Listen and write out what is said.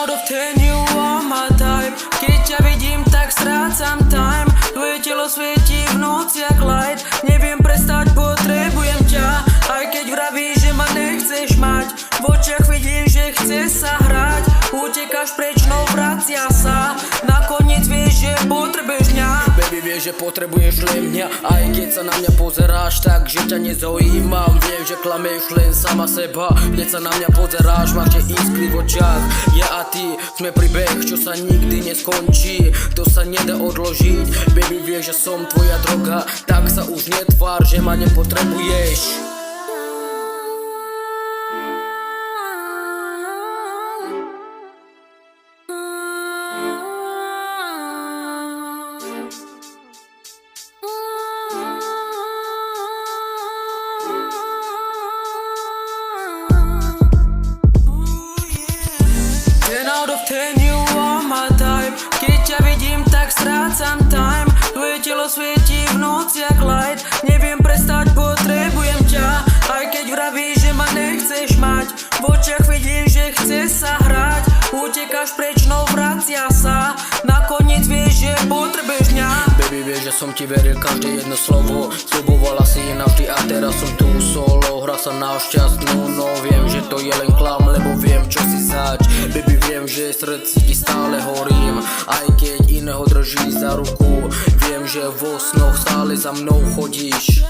out of 10 you are my type. Keď ťa vidím, tak strácam time. Tvoje telo svieti v noci jak light. Neviem prestať, potrebujem ťa. Aj keď vravíš, že ma nechceš mať, v očiach vidím, že chceš sa hrať. Utekáš preč, no vracia sa. Nakoniec vieš, že potrebuješ mňa. Baby, vieš, že potrebuješ len mňa. Aj keď sa na mňa pozeráš tak, že ťa nezaujímam. Viem, že klameš len sama seba. Keď sa na mňa pozeráš, máš tie iskry v očiach. Ja a ty sme príbeh, čo sa nikdy neskončí. To sa nedá odložiť. Baby, vieš, že som tvoja droga. Tak sa už netvár, že ma nepotrebuješ. Out of 10 you are my type. Keď ťa vidím, tak strácam time. Tvoje telo svieti v noci jak light. Neviem prestať, potrebujem ťa. Aj keď vravíš, že ma nechceš mať, v očiach vidím, že chceš sa hrať. Utekáš preč, no vracia sa. Nakoniec vieš, že potrebuješ mňa. Baby, vieš, že som ti veril každé jedno slovo. Sľubovala si navždy a teraz som tu solo. Hra sa na šťastnú, no viem, že to je len klam, lebo viem, čo si zač. Baby, viem, že srdci ti stále horím. Aj keď iného držíš za ruku, viem, že vo snoch stále za mnou chodíš.